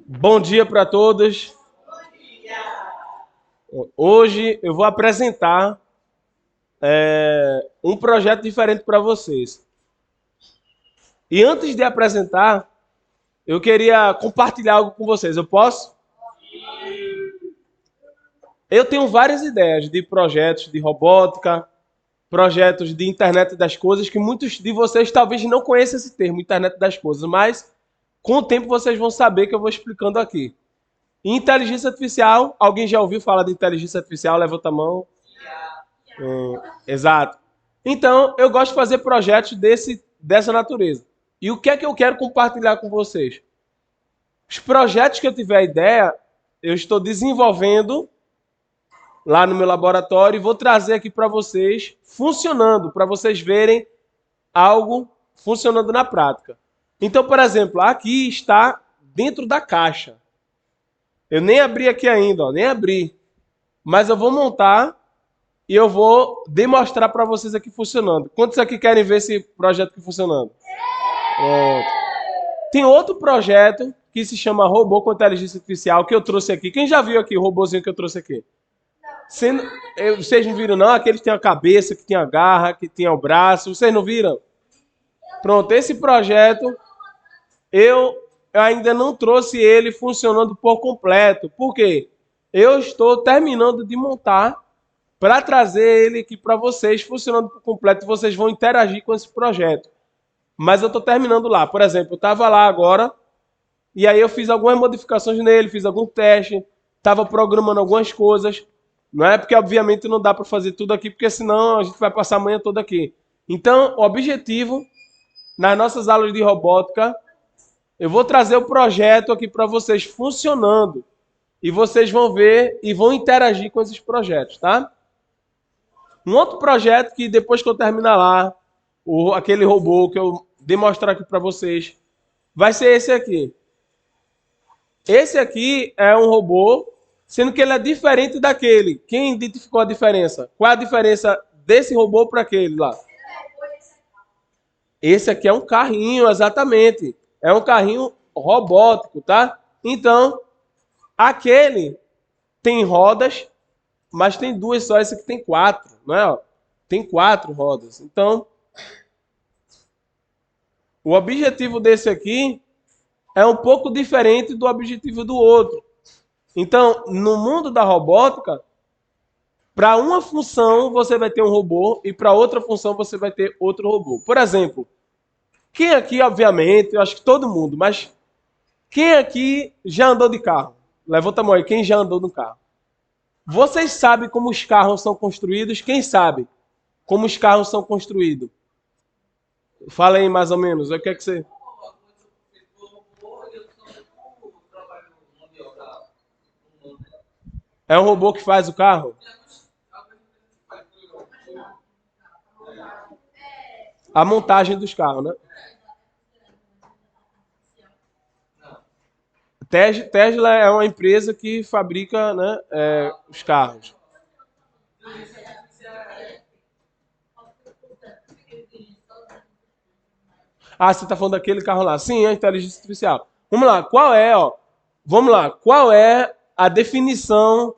Bom dia para todos. Hoje eu vou apresentar um projeto diferente para vocês. E antes de apresentar, eu queria compartilhar algo com vocês. Eu posso? Eu tenho várias ideias de projetos de robótica, projetos de internet das coisas, que muitos de vocês talvez não conheçam esse termo, internet das coisas, mas com o tempo vocês vão saber que eu vou explicando aqui. Inteligência artificial, alguém já ouviu falar de inteligência artificial? Levanta a mão. Exato. Então, eu gosto de fazer projetos dessa natureza. E o que é que eu quero compartilhar com vocês? Os projetos que eu tiver ideia, eu estou desenvolvendo lá no meu laboratório e vou trazer aqui para vocês, funcionando, para vocês verem algo funcionando na prática. Então, por exemplo, aqui está dentro da caixa. Eu nem abri aqui ainda, ó, nem abri. Mas eu vou montar e eu vou demonstrar para vocês aqui funcionando. Quantos aqui querem ver esse projeto aqui funcionando? Pronto. Tem outro projeto que se chama Robô com Inteligência Artificial que eu trouxe aqui. Quem já viu aqui o robôzinho que eu trouxe aqui? Vocês não viram não? Aquele que tem a cabeça, que tem a garra, que tem o braço. Vocês não viram? Pronto, esse projeto eu ainda não trouxe ele funcionando por completo. Por quê? Eu estou terminando de montar para trazer ele aqui para vocês funcionando por completo. Vocês vão interagir com esse projeto. Mas eu estou terminando lá. Por exemplo, eu estava lá agora e aí eu fiz algumas modificações nele, fiz algum teste, estava programando algumas coisas. Não é porque, obviamente, não dá para fazer tudo aqui, porque senão a gente vai passar a manhã toda aqui. Então, o objetivo, nas nossas aulas de robótica, eu vou trazer o projeto aqui para vocês funcionando. E vocês vão ver e vão interagir com esses projetos, tá? Um outro projeto que depois que eu terminar lá, aquele robô que eu demonstrar aqui para vocês, vai ser esse aqui. Esse aqui é um robô, sendo que ele é diferente daquele. Quem identificou a diferença? Qual é a diferença desse robô para aquele lá? Esse aqui é um carrinho, exatamente. É um carrinho robótico, tá? Então, aquele tem rodas, mas tem duas só. Esse aqui tem quatro, não é? Tem quatro rodas. Então, o objetivo desse aqui é um pouco diferente do objetivo do outro. Então, no mundo da robótica, para uma função você vai ter um robô e para outra função você vai ter outro robô. Por exemplo, quem aqui, obviamente, eu acho que todo mundo, mas quem aqui já andou de carro? Levanta a mão aí, quem já andou no carro? Vocês sabem como os carros são construídos? Quem sabe como os carros são construídos? Fala aí mais ou menos, o que é que você... É um robô que faz o carro? A montagem dos carros, né? Tesla é uma empresa que fabrica, né, os carros. Ah, você está falando daquele carro lá. Sim, é inteligência artificial. Vamos lá, qual é, ó? Vamos lá, qual é a definição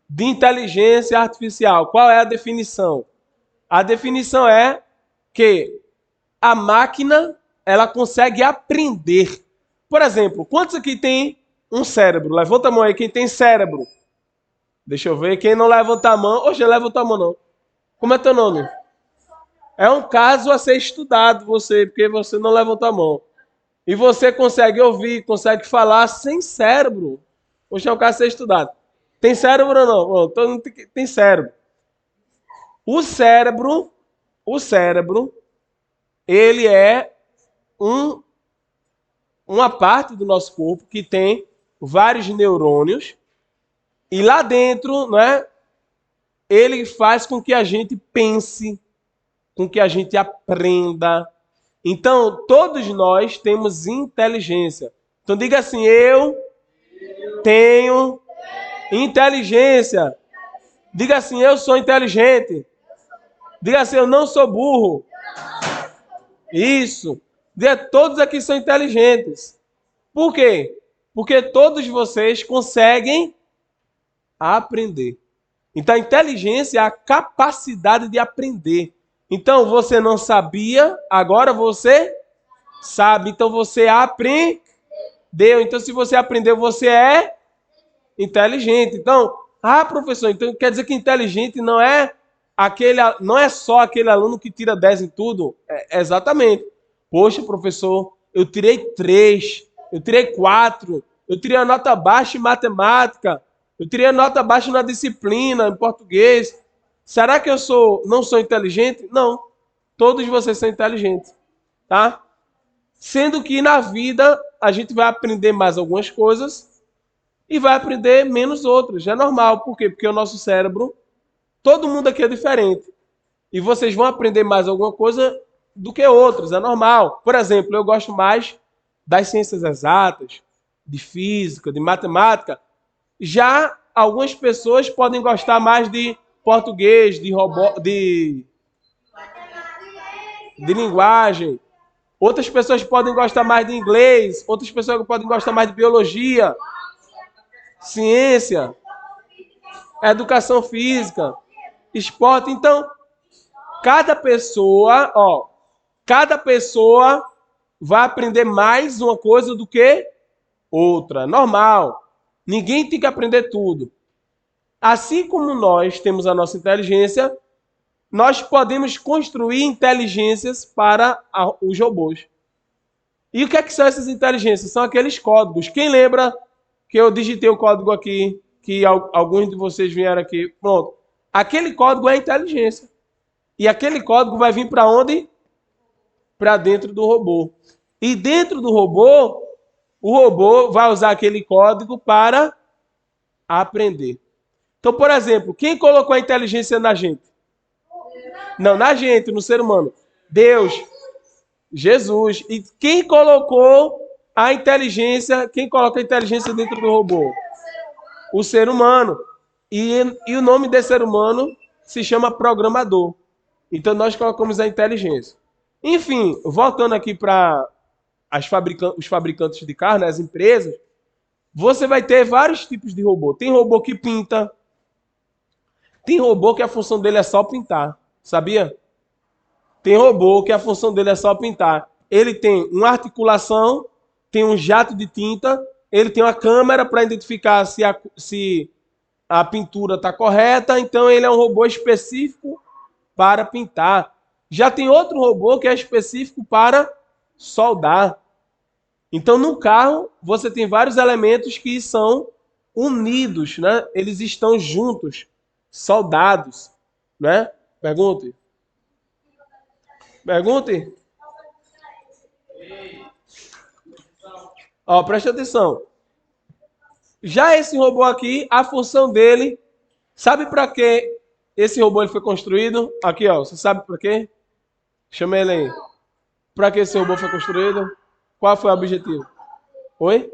de inteligência artificial? Qual é a definição? A definição é que a máquina, ela consegue aprender. Por exemplo, quantos aqui tem um cérebro? Levanta a mão aí, quem tem cérebro. Deixa eu ver, quem não levanta a mão. Hoje levanta a mão não. Como é teu nome? É um caso a ser estudado você, porque você não levanta a mão. E você consegue ouvir, consegue falar sem cérebro. Hoje é um caso a ser estudado. Tem cérebro ou não? Bom, todo mundo tem cérebro. O cérebro, o cérebro, ele é um, uma parte do nosso corpo que tem vários neurônios e lá dentro, né, ele faz com que a gente pense, com que a gente aprenda. Então, todos nós temos inteligência. Então, diga assim: eu tenho inteligência. Diga assim: eu sou inteligente. Diga assim: eu não sou burro. Isso. Diga, todos aqui são inteligentes. Por quê? Porque todos vocês conseguem aprender. Então, a inteligência é a capacidade de aprender. Então, você não sabia, agora você sabe. Então, você aprendeu. Então, se você aprendeu, você é inteligente. Então, professor, então quer dizer que inteligente não é só aquele aluno que tira 10 em tudo? Exatamente. Poxa, professor, eu tirei 3, eu tirei 4, eu tirei a nota baixa em matemática, eu tirei a nota baixa na disciplina, em português. Será que não sou inteligente? Não. Todos vocês são inteligentes, tá? Sendo que na vida a gente vai aprender mais algumas coisas e vai aprender menos outras. É normal. Por quê? Porque o nosso cérebro, todo mundo aqui é diferente. E vocês vão aprender mais alguma coisa do que outros. É normal. Por exemplo, eu gosto mais das ciências exatas, de física, de matemática. Já algumas pessoas podem gostar mais de português, de linguagem. Outras pessoas podem gostar mais de inglês. Outras pessoas podem gostar mais de biologia, ciência, educação física, esporte. Então, cada pessoa vai aprender mais uma coisa do que outra. Normal. Ninguém tem que aprender tudo. Assim como nós temos a nossa inteligência, nós podemos construir inteligências para os robôs. E o que é que são essas inteligências? São aqueles códigos. Quem lembra que eu digitei o código aqui, que alguns de vocês vieram aqui? Pronto. Aquele código é a inteligência. E aquele código vai vir para onde? Para dentro do robô. E dentro do robô, o robô vai usar aquele código para aprender. Então, por exemplo, quem colocou a inteligência na gente? Não, na gente, no ser humano. Deus, Jesus. E quem colocou a inteligência, quem coloca a inteligência dentro do robô? O ser humano. E o nome desse ser humano se chama programador. Então, nós colocamos a inteligência. Enfim, voltando aqui para os fabricantes de carro, né, as empresas, você vai ter vários tipos de robô. Tem robô que pinta. Tem robô que a função dele é só pintar. Sabia? Tem robô que a função dele é só pintar. Ele tem uma articulação, tem um jato de tinta, ele tem uma câmera para identificar se a pintura está correta. Então, ele é um robô específico para pintar. Já tem outro robô que é específico para soldar. Então, no carro, você tem vários elementos que são unidos, né? Eles estão juntos, soldados, né? Pergunte. Pergunte. Ó, preste atenção. Já esse robô aqui, a função dele, sabe para que esse robô ele foi construído? Aqui, ó, você sabe para quê? Chama ele aí. Para que esse robô foi construído? Qual foi o objetivo? Oi?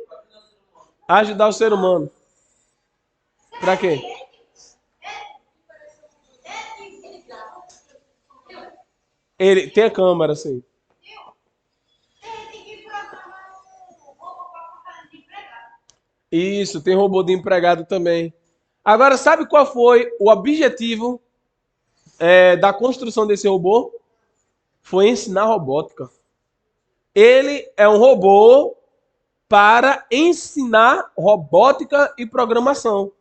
Ajudar o ser humano. Para quê? Ele tem a câmera, sim. Isso, tem robô de empregado também. Agora, sabe qual foi o objetivo da construção desse robô? Foi ensinar robótica. Ele é um robô para ensinar robótica e programação.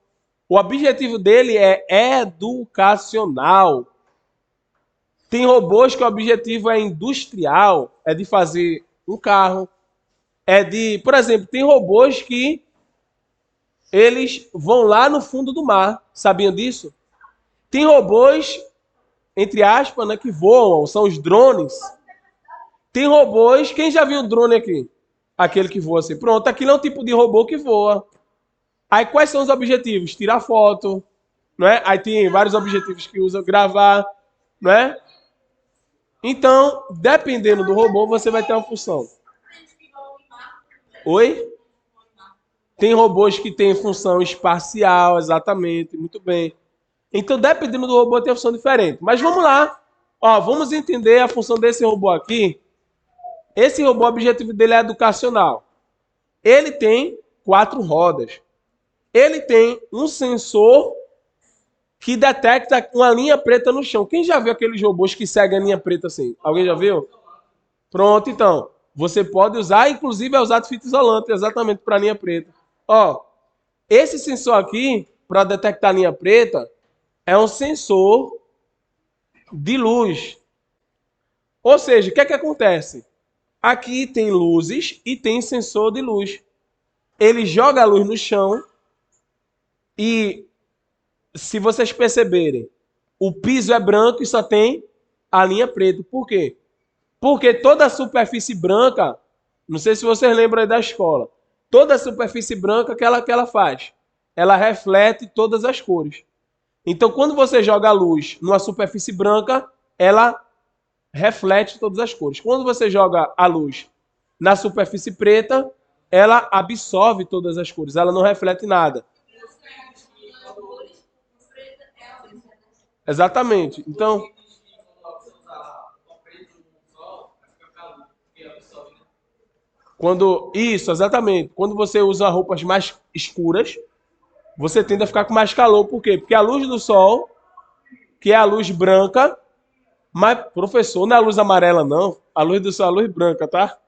O objetivo dele é educacional. Tem robôs que o objetivo é industrial, é de fazer um carro, por exemplo, tem robôs que eles vão lá no fundo do mar. Sabiam disso? Tem robôs, entre aspas, né, que voam, são os drones. Tem robôs, quem já viu um drone aqui? Aquele que voa assim. Pronto, aquilo é um tipo de robô que voa. Aí quais são os objetivos? Tirar foto, não é? Aí tem vários objetivos que usam gravar, não é? Então, dependendo do robô, você vai ter uma função. Oi? Tem robôs que têm função espacial, exatamente, muito bem. Então, dependendo do robô, tem uma função diferente. Mas vamos lá. Ó, vamos entender a função desse robô aqui. Esse robô, o objetivo dele é educacional. Ele tem 4 rodas. Ele tem um sensor que detecta uma linha preta no chão. Quem já viu aqueles robôs que seguem a linha preta assim? Alguém já viu? Pronto, então. Você pode usar, inclusive é usado fita isolante, exatamente para a linha preta. Ó, esse sensor aqui, para detectar a linha preta, é um sensor de luz. Ou seja, o que é que acontece? Aqui tem luzes e tem sensor de luz. Ele joga a luz no chão e, se vocês perceberem, o piso é branco e só tem a linha preta. Por quê? Porque toda a superfície branca, não sei se vocês lembram aí da escola, toda a superfície branca que ela faz, ela reflete todas as cores. Então, quando você joga a luz numa superfície branca, ela reflete todas as cores. Quando você joga a luz na superfície preta, ela absorve todas as cores, ela não reflete nada. Exatamente. Então, isso, exatamente. Quando você usa roupas mais escuras, você tende a ficar com mais calor. Por quê? Porque a luz do sol, que é a luz branca, mas, professor, não é a luz amarela, não. A luz do sol é a luz branca, tá?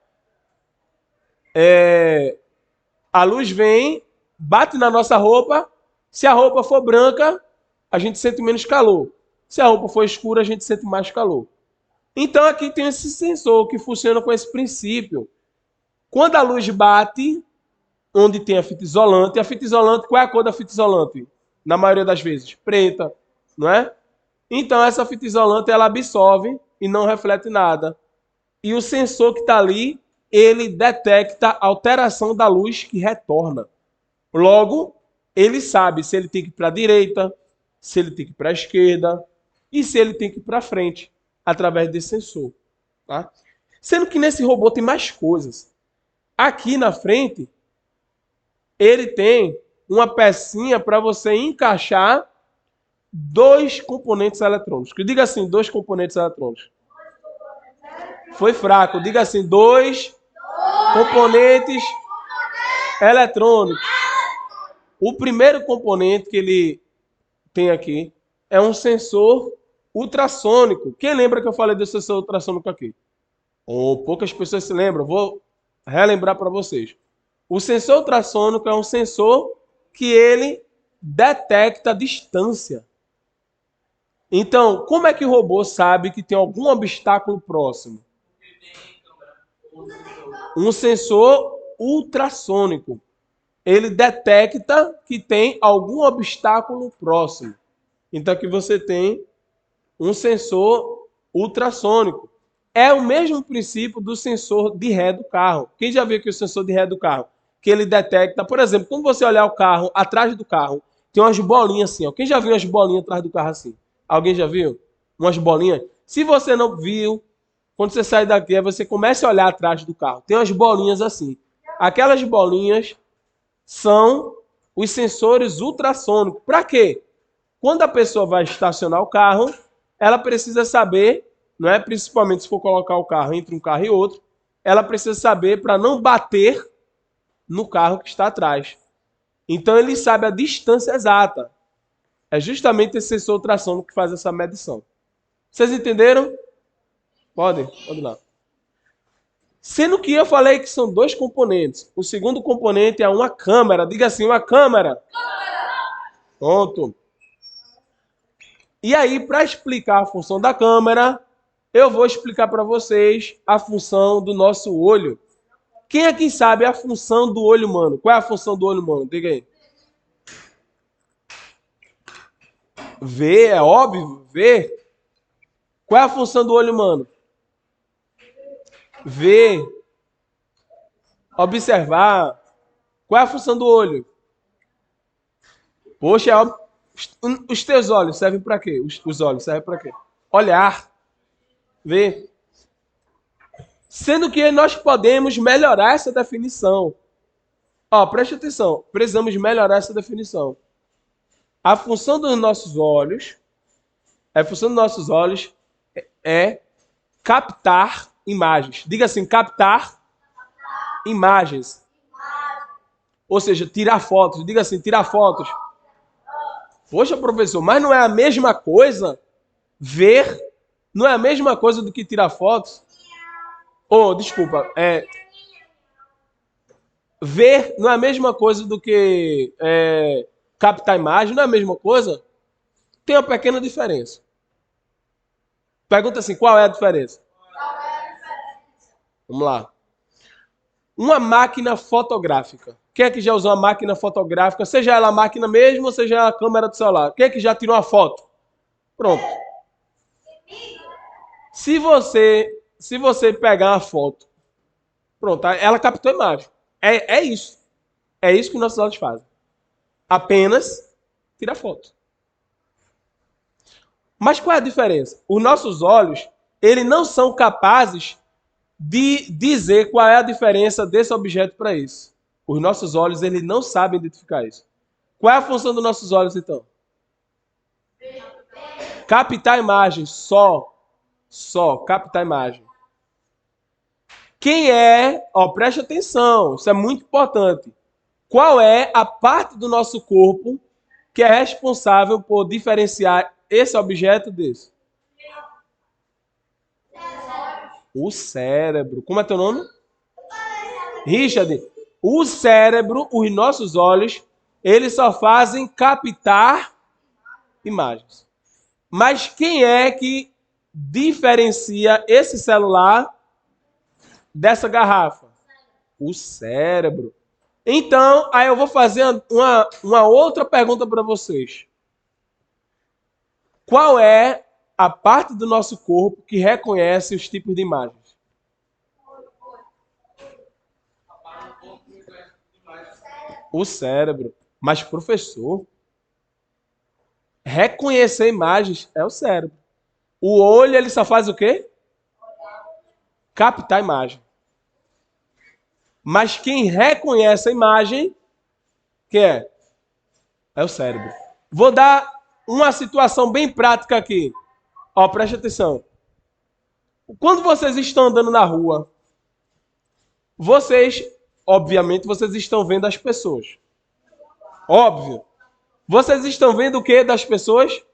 A luz vem, bate na nossa roupa. Se a roupa for branca, a gente sente menos calor. Se a roupa for escura, a gente sente mais calor. Então, aqui tem esse sensor que funciona com esse princípio. Quando a luz bate, onde tem a fita isolante, qual é a cor da fita isolante? Na maioria das vezes, preta, não é? Então, essa fita isolante, ela absorve e não reflete nada. E o sensor que está ali, ele detecta a alteração da luz que retorna. Logo, ele sabe se ele tem que ir para a direita, se ele tem que ir para a esquerda e se ele tem que ir para frente, através desse sensor. Tá? Sendo que nesse robô tem mais coisas. Aqui na frente, ele tem uma pecinha para você encaixar 2 componentes eletrônicos. Diga assim, 2 componentes eletrônicos. Foi fraco. Diga assim, 2 componentes eletrônicos. O primeiro componente que ele tem aqui é um sensor ultrassônico. Quem lembra que eu falei do sensor ultrassônico aqui? Poucas pessoas se lembram. Vou relembrar para vocês. O sensor ultrassônico é um sensor que ele detecta a distância. Então, como é que o robô sabe que tem algum obstáculo próximo? Um sensor ultrassônico. Ele detecta que tem algum obstáculo próximo. Então, aqui você tem um sensor ultrassônico. É o mesmo princípio do sensor de ré do carro. Quem já viu aqui o sensor de ré do carro? Que ele detecta, por exemplo, quando você olhar o carro, atrás do carro, tem umas bolinhas assim. Ó. Quem já viu umas bolinhas atrás do carro assim? Alguém já viu? Umas bolinhas? Se você não viu, quando você sai daqui, você começa a olhar atrás do carro. Tem umas bolinhas assim. Aquelas bolinhas são os sensores ultrassônicos. Para quê? Quando a pessoa vai estacionar o carro, ela precisa saber, não é? Principalmente se for colocar o carro entre um carro e outro, ela precisa saber para não bater no carro que está atrás. Então ele sabe a distância exata. É justamente esse sensor ultrassônico que faz essa medição. Vocês entenderam? Pode ir lá. Sendo que eu falei que são 2 componentes. O segundo componente é uma câmera. Diga assim, uma câmera. Pronto. E aí, para explicar a função da câmera, eu vou explicar para vocês a função do nosso olho. Quem aqui sabe a função do olho humano? Qual é a função do olho humano? Diga aí. Ver, é óbvio, ver. Qual é a função do olho humano? Ver. Observar. Qual é a função do olho? Poxa, os teus olhos servem para quê? Os olhos servem para quê? Olhar. Ver. Sendo que nós podemos melhorar essa definição. Preste atenção. Precisamos melhorar essa definição. A função dos nossos olhos, é captar imagens. Diga assim, captar imagens. Ou seja, tirar fotos. Diga assim, tirar fotos. Poxa, professor, mas não é a mesma coisa ver? Não é a mesma coisa do que tirar fotos? Oh, desculpa, ver não é a mesma coisa do que captar imagem, não é a mesma coisa? Tem uma pequena diferença. Pergunta assim, qual é a diferença? Vamos lá. Uma máquina fotográfica. Quem é que já usou uma máquina fotográfica? Seja ela a máquina mesmo, ou seja ela a câmera do celular. Quem é que já tirou uma foto? Pronto. Se você pegar uma foto, pronto, ela captou a imagem. É isso. É isso que nossos olhos fazem. Apenas tira foto. Mas qual é a diferença? Os nossos olhos, eles não são capazes de dizer qual é a diferença desse objeto para isso. Os nossos olhos, eles não sabem identificar isso. Qual é a função dos nossos olhos, então? Captar a imagem, só captar a imagem. Quem é, preste atenção, isso é muito importante. Qual é a parte do nosso corpo que é responsável por diferenciar esse objeto desse? O cérebro. Como é teu nome? Richard. O cérebro, os nossos olhos, eles só fazem captar imagens. Mas quem é que diferencia esse celular dessa garrafa? O cérebro. Então, aí eu vou fazer uma outra pergunta para vocês. Qual é a parte do nosso corpo que reconhece os tipos de imagens? O cérebro. Mas, professor, reconhecer imagens é o cérebro. O olho, ele só faz o quê? Captar a imagem. Mas quem reconhece a imagem, que é? É o cérebro. Vou dar uma situação bem prática aqui. Preste atenção. Quando vocês estão andando na rua, obviamente, vocês estão vendo as pessoas. Óbvio. Vocês estão vendo o que das pessoas?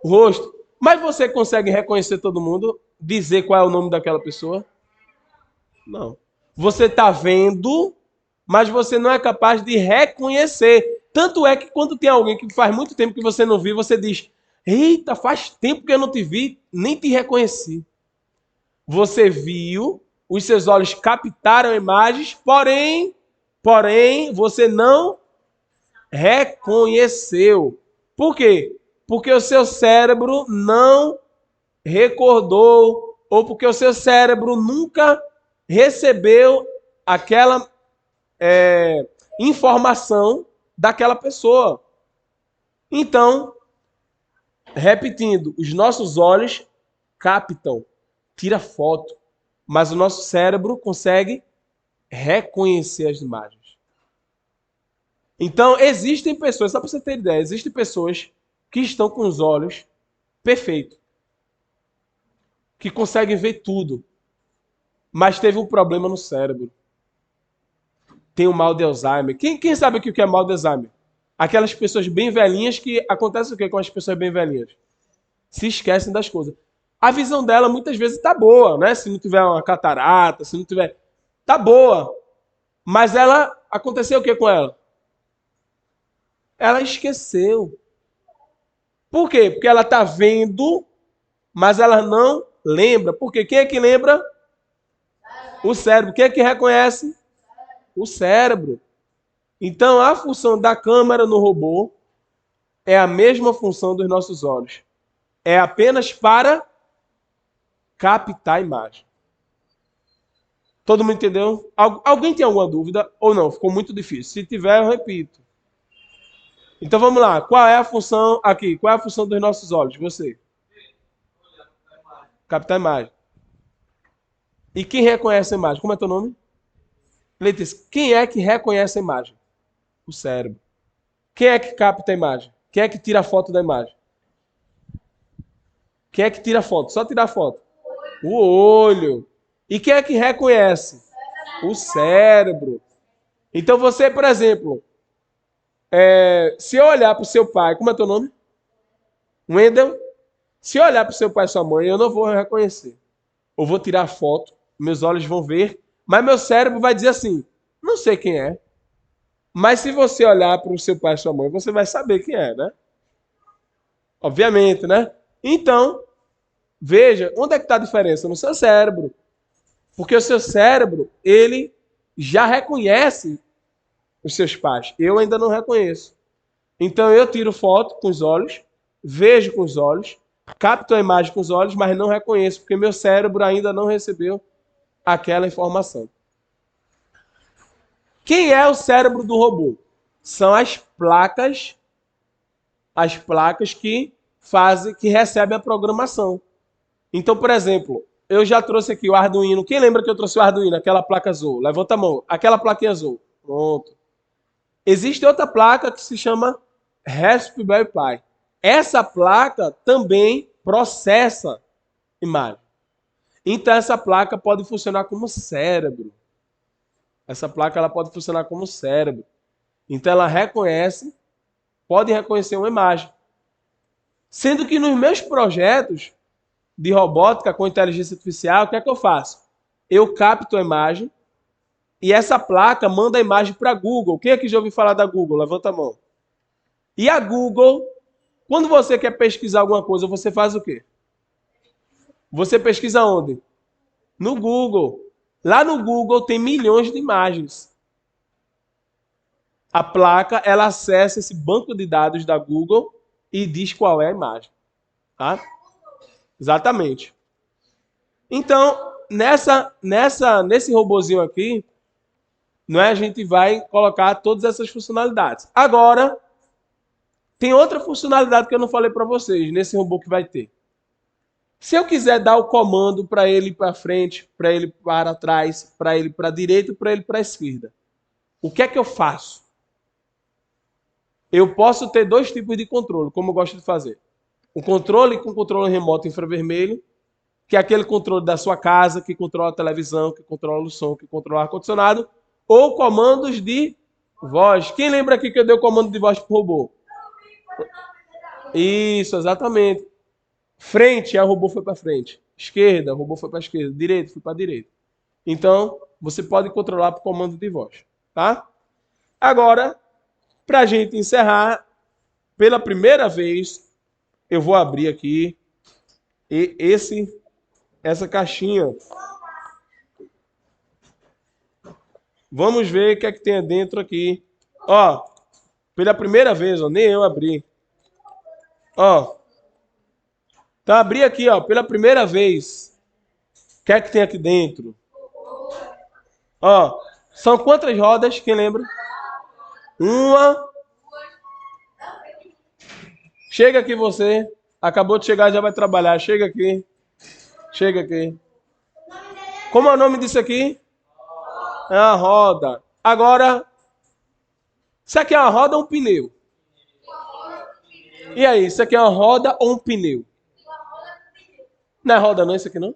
O rosto. Mas você consegue reconhecer todo mundo? Dizer qual é o nome daquela pessoa? Não. Você está vendo, mas você não é capaz de reconhecer. Tanto é que quando tem alguém que faz muito tempo que você não viu, você diz: eita, faz tempo que eu não te vi, nem te reconheci. Você viu, os seus olhos captaram imagens, porém, você não reconheceu. Por quê? Porque o seu cérebro não recordou, ou porque o seu cérebro nunca recebeu aquela informação daquela pessoa. Então, repetindo, os nossos olhos captam, tira foto, mas o nosso cérebro consegue reconhecer as imagens. Então, existem pessoas, só para você ter ideia, existem pessoas que estão com os olhos perfeitos, que conseguem ver tudo, mas teve um problema no cérebro. Tem o mal de Alzheimer. Quem sabe o que é mal de Alzheimer? Aquelas pessoas bem velhinhas que acontece o que com as pessoas bem velhinhas? Se esquecem das coisas. A visão dela muitas vezes está boa, né? Se não tiver uma catarata, se não tiver... Tá boa. Mas aconteceu o que com ela? Ela esqueceu. Por quê? Porque ela está vendo, mas ela não lembra. Por quê? Quem é que lembra? O cérebro. Quem é que reconhece? O cérebro. Então, a função da câmera no robô é a mesma função dos nossos olhos. É apenas para captar a imagem. Todo mundo entendeu? Alguém tem alguma dúvida? Ou não? Ficou muito difícil. Se tiver, eu repito. Então vamos lá. Qual é a função aqui? Qual é a função dos nossos olhos? Você. Captar a imagem. E quem reconhece a imagem? Como é teu nome? Letícia. Quem é que reconhece a imagem? O cérebro. Quem é que capta a imagem? Quem é que tira a foto da imagem? Quem é que tira a foto? Só tirar a foto. O olho. E quem é que reconhece? O cérebro. Então você, por exemplo, se eu olhar para o seu pai, como é teu nome? Wendel. Se eu olhar para o seu pai e sua mãe, eu não vou reconhecer. Eu vou tirar foto, meus olhos vão ver, mas meu cérebro vai dizer assim, não sei quem é. Mas se você olhar para o seu pai e sua mãe, você vai saber quem é, né? Obviamente, né? Então, veja, onde é que está a diferença? No seu cérebro. Porque o seu cérebro, ele já reconhece os seus pais. Eu ainda não reconheço. Então eu tiro foto com os olhos, vejo com os olhos, capto a imagem com os olhos, mas não reconheço, porque meu cérebro ainda não recebeu aquela informação. Quem é o cérebro do robô? São as placas que fazem, que recebem a programação. Então, por exemplo, eu já trouxe aqui o Arduino. Quem lembra que eu trouxe o Arduino? Aquela placa azul. Levanta a mão. Aquela plaquinha azul. Pronto. Existe outra placa que se chama Raspberry Pi. Essa placa também processa imagem. Então essa placa pode funcionar como cérebro. Essa placa ela pode funcionar como cérebro. Então ela pode reconhecer uma imagem. Sendo que nos meus projetos de robótica com inteligência artificial, o que é que eu faço? Eu capto a imagem e essa placa manda a imagem para a Google. Quem aqui já ouviu falar da Google? Levanta a mão. E a Google, quando você quer pesquisar alguma coisa, você faz o quê? Você pesquisa onde? No Google. Lá no Google tem milhões de imagens. A placa, ela acessa esse banco de dados da Google e diz qual é a imagem. Tá? Exatamente. Então, nesse robozinho aqui, não é, a gente vai colocar todas essas funcionalidades. Agora, tem outra funcionalidade que eu não falei para vocês, nesse robô que vai ter. Se eu quiser dar o comando para ele ir para frente, para ele para trás, para ele para a direita e para ele para a esquerda, o que é que eu faço? Eu posso ter dois tipos de controle, como eu gosto de fazer. O controle com controle remoto infravermelho, que é aquele controle da sua casa, que controla a televisão, que controla o som, que controla o ar-condicionado, ou comandos de voz. Quem lembra aqui que eu dei o comando de voz para o robô? Isso, exatamente. Frente, o robô foi para frente. Esquerda, o robô foi para a esquerda. Direita, foi para a direita. Então, você pode controlar por comando de voz. Tá? Agora, para a gente encerrar, pela primeira vez, eu vou abrir aqui essa caixinha. Vamos ver o que é que tem dentro aqui. Ó, pela primeira vez, ó, nem eu abri. Ó, então abri aqui, ó, pela primeira vez. O que é que tem aqui dentro? Ó, são quantas rodas? Quem lembra? Uma. Chega aqui você. Acabou de chegar, já vai trabalhar. Chega aqui. Chega aqui. Como é o nome disso aqui? É uma roda. Agora, isso aqui é uma roda ou um pneu? E aí, isso aqui é uma roda ou um pneu? Não é roda não, isso aqui não?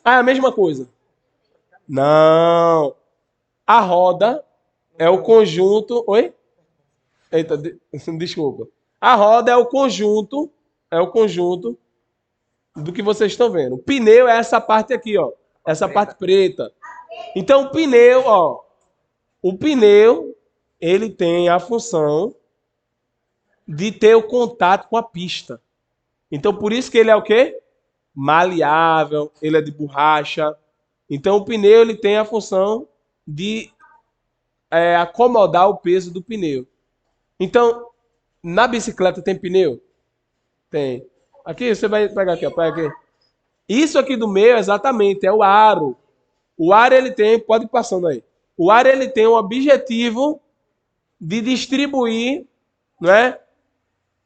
É a mesma coisa. Não. A roda é o conjunto... Oi? Eita, desculpa. A roda é o conjunto do que vocês estão vendo. O pneu é essa parte aqui, ó. Essa parte preta. Então, o pneu, ele tem a função de ter o contato com a pista. Então, por isso que ele é o quê? Maleável, ele é de borracha. Então, o pneu, ele tem a função de acomodar o peso do pneu. Então, na bicicleta tem pneu? Tem. Aqui, você vai pegar aqui, ó, pega aqui. Isso aqui do meio, exatamente, é o aro. O aro, ele tem, pode ir passando aí. O aro, ele tem um objetivo de distribuir, não é?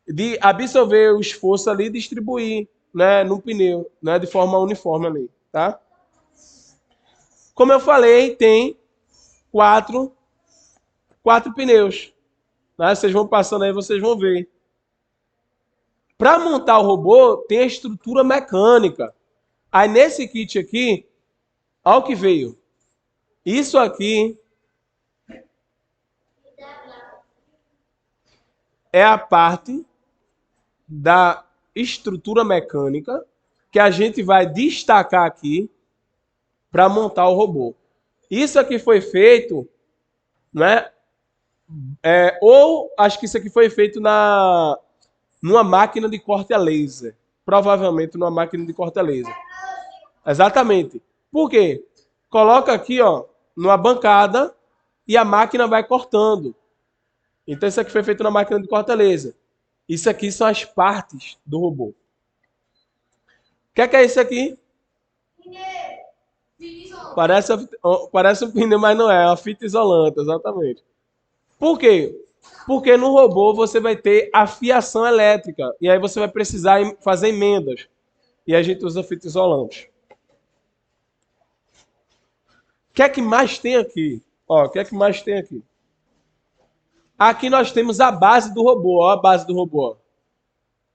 De absorver o esforço ali e distribuir, né, no pneu, né, de forma uniforme ali, tá? Como eu falei, tem quatro pneus. Né? Vocês vão passando aí, vocês vão ver. Para montar o robô, tem a estrutura mecânica. Aí nesse kit aqui, olha o que veio. Isso aqui é a parte da estrutura mecânica que a gente vai destacar aqui para montar o robô. Isso aqui foi feito, né? Ou acho que isso aqui foi feito numa máquina de corte a laser. Provavelmente numa máquina de corte a laser. Exatamente. Por quê? Coloca aqui, ó, numa bancada e a máquina vai cortando. Então isso aqui foi feito na máquina de corte a laser. Isso aqui são as partes do robô. O que é isso aqui? Parece um pneu, mas não é. É uma fita isolante, exatamente. Por quê? Porque no robô você vai ter a fiação elétrica. E aí você vai precisar fazer emendas. E a gente usa fita isolante. O que é que mais tem aqui? Ó, o que é que mais tem aqui? Aqui nós temos a base do robô. Ó, a base do robô.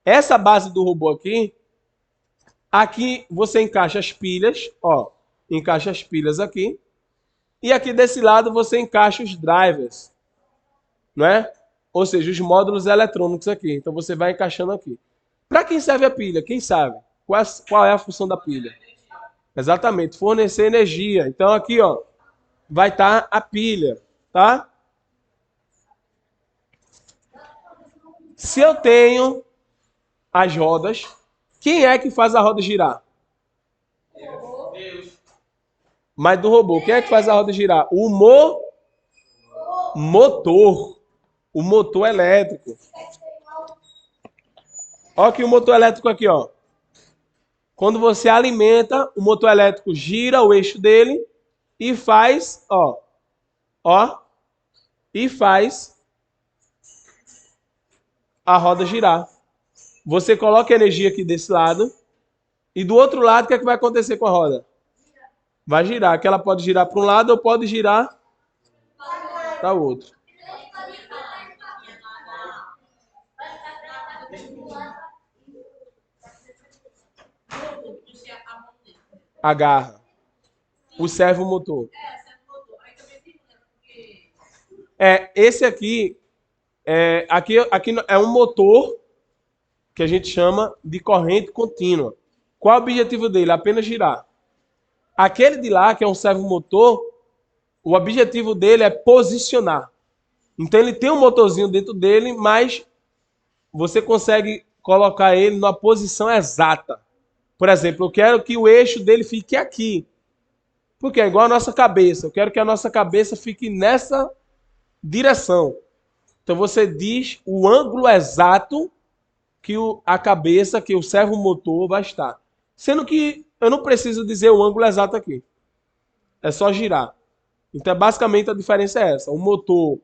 Essa base do robô aqui você encaixa as pilhas. Ó, encaixa as pilhas aqui. E aqui desse lado você encaixa os drivers. Né? Ou seja, os módulos eletrônicos aqui. Então você vai encaixando aqui. Para quem serve a pilha? Quem sabe? Qual é a função da pilha? Exatamente, fornecer energia. Então aqui, ó, vai estar a pilha, tá? Se eu tenho as rodas, quem é que faz a roda girar? Mas do robô, quem é que faz a roda girar? O motor. O motor elétrico. Olha aqui o motor elétrico aqui, ó. Quando você alimenta, o motor elétrico gira o eixo dele e faz, e faz a roda girar. Você coloca energia aqui desse lado e do outro lado, o que é que vai acontecer com a roda? Vai girar, que ela pode girar para um lado ou pode girar para o outro. Agarra. O servomotor. Esse aqui é um motor que a gente chama de corrente contínua. Qual é o objetivo dele? Apenas girar. Aquele de lá, que é um servomotor, o objetivo dele é posicionar. Então ele tem um motorzinho dentro dele, mas você consegue colocar ele numa posição exata. Por exemplo, eu quero que o eixo dele fique aqui. Porque é igual a nossa cabeça. Eu quero que a nossa cabeça fique nessa direção. Então você diz o ângulo exato que a cabeça, que o servomotor vai estar. Sendo que eu não preciso dizer o ângulo exato aqui. É só girar. Então, basicamente, a diferença é essa. O motor,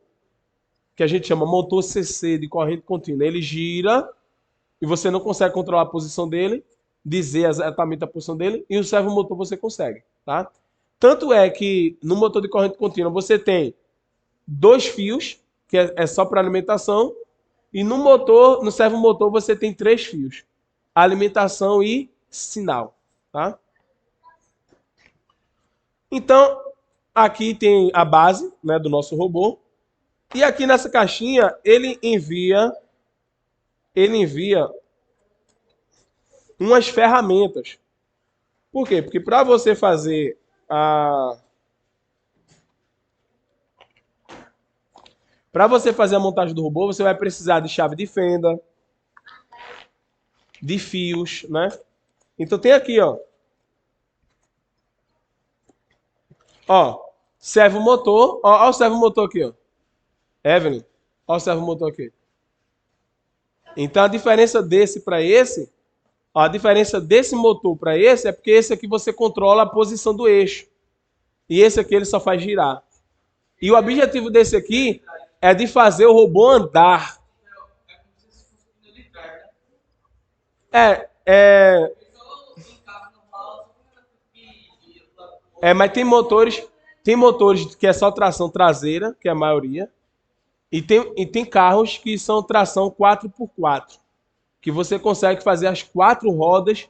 que a gente chama motor CC, de corrente contínua, ele gira e você não consegue controlar a posição dele, dizer exatamente a posição dele, e o servomotor você consegue, tá? Tanto é que no motor de corrente contínua você tem 2 fios, que é só para alimentação, e no servomotor você tem 3 fios, alimentação e sinal, tá? Então, aqui tem a base, né, do nosso robô, e aqui nessa caixinha ele envia umas ferramentas. Por quê? Porque para você fazer a montagem do robô, você vai precisar de chave de fenda, de fios, né? Então tem aqui, ó. Ó, servomotor. Ó o servomotor aqui, ó. Evelyn, ó o servomotor aqui. Então a diferença desse para esse, a diferença desse motor para esse é porque esse aqui você controla a posição do eixo. E esse aqui ele só faz girar. E o objetivo desse aqui é de fazer o robô andar. Mas tem motores que é só tração traseira, que é a maioria, e tem carros que são tração 4x4, que você consegue fazer as 4 rodas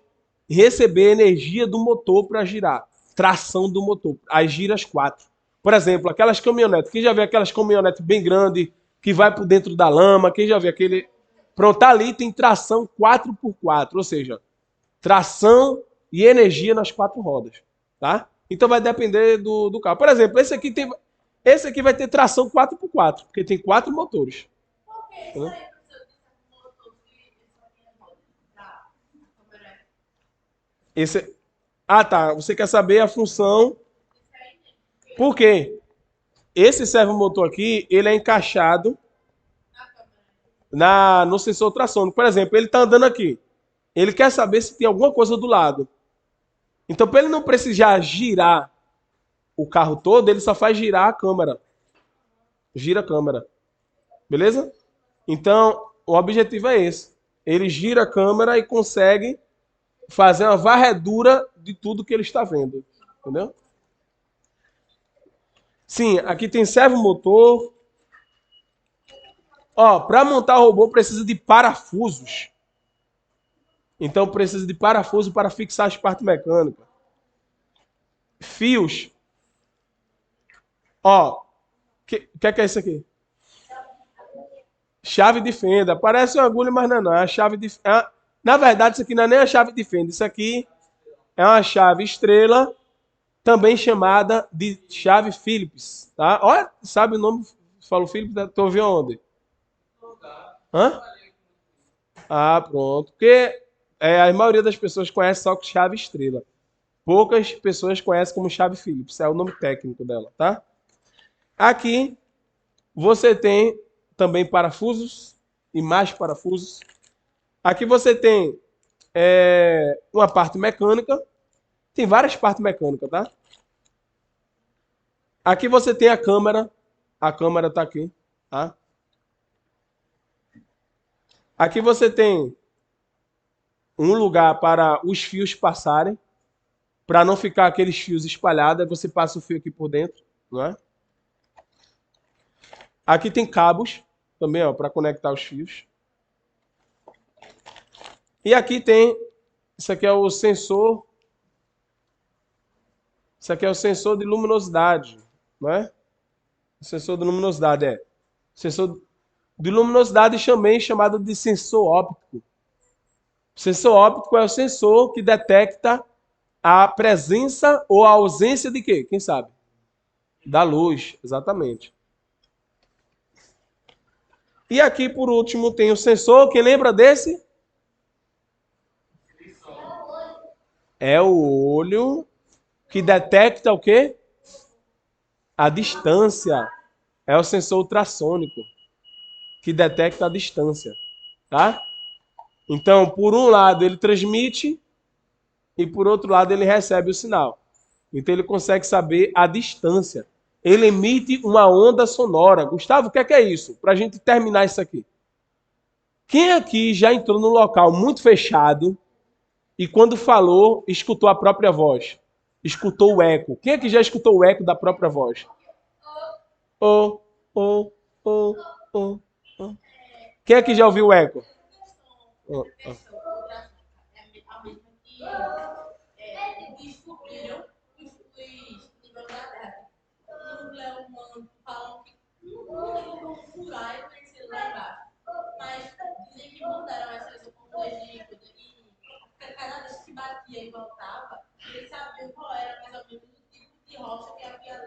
e receber energia do motor para girar, tração do motor, aí gira as 4. Por exemplo, aquelas caminhonetes. Quem já vê aquelas caminhonetes bem grandes, que vai por dentro da lama? Quem já vê aquele... Pronto, ali tem tração 4x4, ou seja, tração e energia nas 4 rodas, tá? Então vai depender do carro. Por exemplo, esse aqui vai ter tração 4x4, porque tem 4 motores. Né? Esse, tá. Você quer saber a função? Por quê? Esse servomotor aqui, ele é encaixado no sensor ultrassônico. Por exemplo, ele está andando aqui. Ele quer saber se tem alguma coisa do lado. Então, para ele não precisar girar o carro todo, ele só faz girar a câmera. Gira a câmera. Beleza? Então, o objetivo é esse. Ele gira a câmera e consegue fazer uma varredura de tudo que ele está vendo. Entendeu? Sim, aqui tem servomotor. Para montar o robô precisa de parafusos. Então precisa de parafuso para fixar as partes mecânicas. Fios. Que é isso aqui? Chave de fenda. Parece uma agulha, mas não é. A chave de... Na verdade, isso aqui não é nem a chave de fenda. Isso aqui é uma chave estrela, também chamada de chave Phillips. Tá? Olha, sabe o nome? Falou Phillips, tu ouviu onde? Hã? Pronto. Porque a maioria das pessoas conhece só com chave estrela. Poucas pessoas conhecem como chave Phillips. É o nome técnico dela, tá? Aqui você tem também parafusos e mais parafusos. Aqui você tem uma parte mecânica. Tem várias partes mecânicas, tá? Aqui você tem a câmera. A câmera está aqui, tá? Aqui você tem um lugar para os fios passarem, para não ficar aqueles fios espalhados. Aí você passa o fio aqui por dentro, não é? Aqui tem cabos também, para conectar os fios. E aqui tem, isso aqui é o sensor. Isso aqui é o sensor de luminosidade, não é? O sensor de luminosidade sensor de luminosidade também chamado de sensor óptico. O sensor óptico é o sensor que detecta a presença ou a ausência de quê? Quem sabe? Da luz, exatamente. E aqui, por último, tem o sensor. Quem lembra desse? É o olho que detecta o quê? A distância. É o sensor ultrassônico que detecta a distância, tá? Então, por um lado ele transmite e por outro lado ele recebe o sinal. Então ele consegue saber a distância. Ele emite uma onda sonora. Gustavo, o que é isso? Para a gente terminar isso aqui. Quem aqui já entrou num local muito fechado e quando falou, escutou a própria voz? Escutou o eco. Quem aqui já escutou o eco da própria voz? Oh, oh, oh, oh, oh. Quem aqui já ouviu o eco? Oh, oh.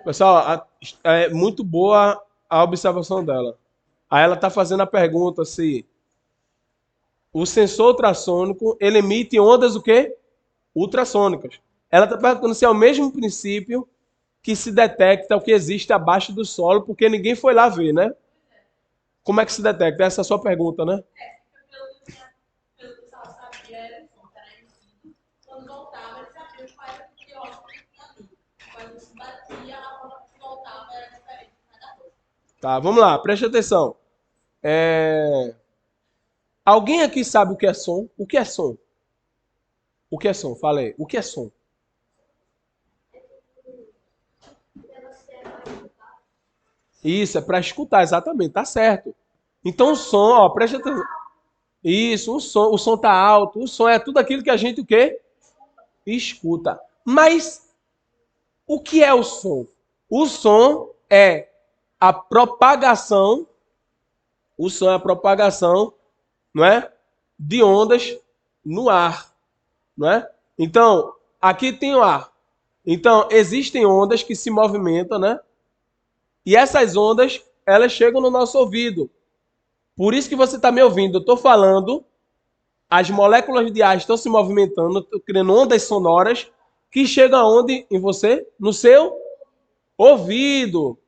Pessoal, é muito boa a observação dela. Aí ela está fazendo a pergunta se o sensor ultrassônico ele emite ondas o quê? Ultrassônicas. Ela está perguntando se é o mesmo princípio que se detecta o que existe abaixo do solo, porque ninguém foi lá ver, né? Como é que se detecta? Essa é a sua pergunta, né? Tá, vamos lá, preste atenção. Alguém aqui sabe o que é som? O que é som? O que é som? Fala aí. O que é som? Isso, é para escutar, exatamente, tá certo. Então o som, preste atenção. Isso, o som tá alto, o som é tudo aquilo que a gente o quê? Escuta. Mas o que é o som? O som é a propagação, não é, de ondas no ar, não é? Então, aqui tem o ar. Então, existem ondas que se movimentam, né? E essas ondas, elas chegam no nosso ouvido. Por isso que você está me ouvindo. Eu estou falando, as moléculas de ar estão se movimentando, criando ondas sonoras que chegam aonde em você? No seu ouvido.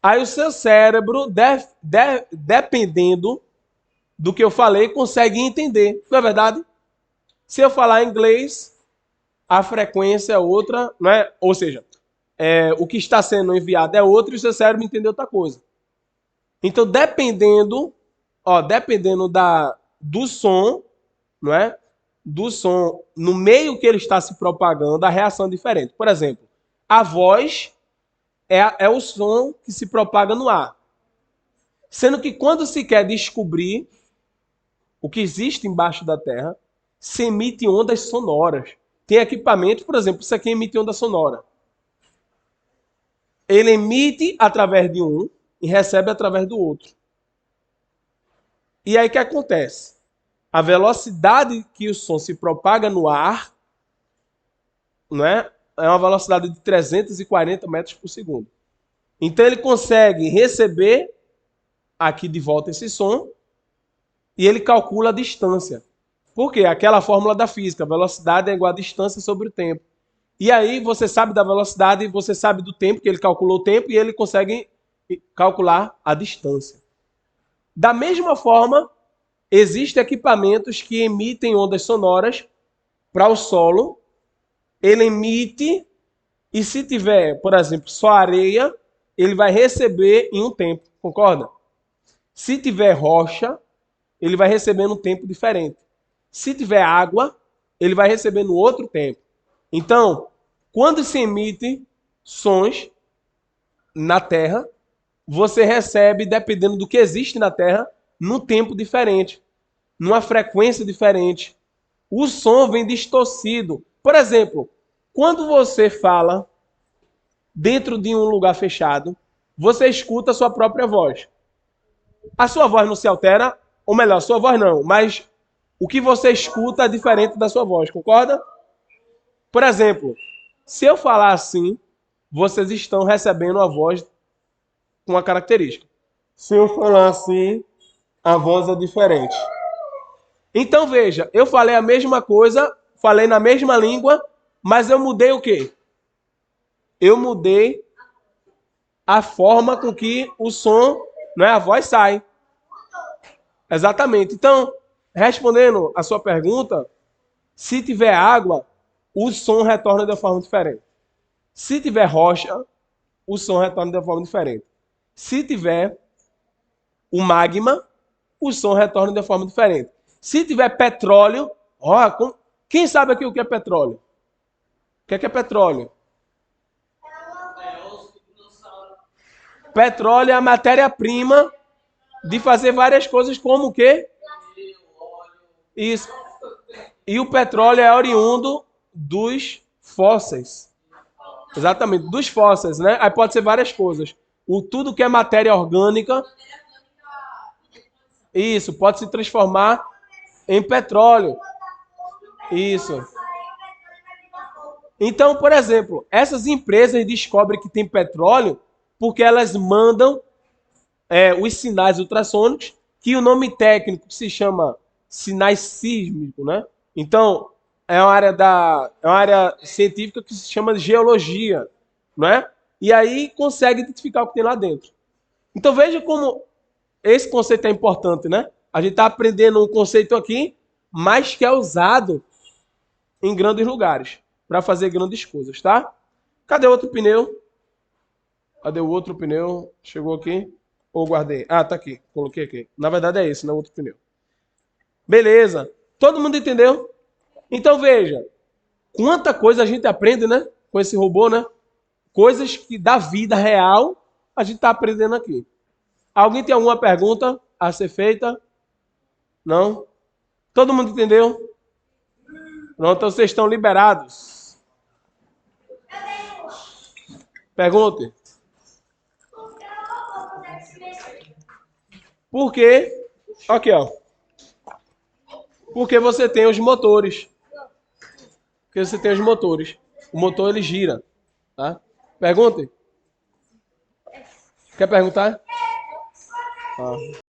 Aí o seu cérebro, dependendo do que eu falei, consegue entender. Não é verdade? Se eu falar inglês, a frequência é outra, não é? Ou seja, o que está sendo enviado é outro e o seu cérebro entendeu outra coisa. Então, dependendo do som, não é? Do som no meio que ele está se propagando, a reação é diferente. Por exemplo, a voz é o som que se propaga no ar. Sendo que quando se quer descobrir o que existe embaixo da Terra, se emite ondas sonoras. Tem equipamento, por exemplo, isso aqui emite onda sonora. Ele emite através de um e recebe através do outro. E aí o que acontece? A velocidade que o som se propaga no ar, não é uma velocidade de 340 metros por segundo. Então ele consegue receber aqui de volta esse som e ele calcula a distância. Por quê? Aquela fórmula da física, velocidade é igual a distância sobre o tempo. E aí você sabe da velocidade, você sabe do tempo, que ele calculou o tempo e ele consegue calcular a distância. Da mesma forma, existem equipamentos que emitem ondas sonoras para o solo. Ele emite e se tiver, por exemplo, só areia, ele vai receber em um tempo, concorda? Se tiver rocha, ele vai receber num tempo diferente. Se tiver água, ele vai receber no outro tempo. Então, quando se emite sons na Terra, você recebe, dependendo do que existe na Terra, num tempo diferente, numa frequência diferente. O som vem distorcido. Por exemplo, quando você fala dentro de um lugar fechado, você escuta a sua própria voz. A sua voz não se altera, ou melhor, a sua voz não, mas o que você escuta é diferente da sua voz, concorda? Por exemplo, se eu falar assim, vocês estão recebendo a voz com uma característica. Se eu falar assim, a voz é diferente. Então veja, eu falei a mesma coisa, falei na mesma língua, mas eu mudei o quê? Eu mudei a forma com que o som, não é, a voz sai. Exatamente. Então, respondendo a sua pergunta, se tiver água, o som retorna de uma forma diferente. Se tiver rocha, o som retorna de uma forma diferente. Se tiver o magma, o som retorna de uma forma diferente. Se tiver petróleo, quem sabe aqui o que é petróleo? O que é petróleo? Petróleo é a matéria-prima de fazer várias coisas, como o quê? Isso. E o petróleo é oriundo dos fósseis. Exatamente, dos fósseis, né? Aí pode ser várias coisas. Tudo que é matéria orgânica, isso, pode se transformar em petróleo. Isso. Então, por exemplo, essas empresas descobrem que tem petróleo porque elas mandam os sinais ultrassônicos, que o nome técnico se chama sinais sísmicos, né? Então, é uma área científica que se chama de geologia, não é? E aí consegue identificar o que tem lá dentro. Então veja como esse conceito é importante, né? A gente está aprendendo um conceito aqui, mas que é usado em grandes lugares para fazer grandes coisas, tá? Cadê o outro pneu? Cadê o outro pneu? Chegou aqui? Ou guardei? Ah, tá aqui. Coloquei aqui. Na verdade é esse, não é o outro pneu. Beleza. Todo mundo entendeu? Então veja, quanta coisa a gente aprende, né? Com esse robô, né? Coisas que da vida real a gente está aprendendo aqui. Alguém tem alguma pergunta a ser feita? Não? Todo mundo entendeu? Pronto, então vocês estão liberados. Pergunte. Por quê? Aqui, ó. Porque você tem os motores. Porque você tem os motores. O motor, ele gira. Tá? Pergunte. Quer perguntar? Ah.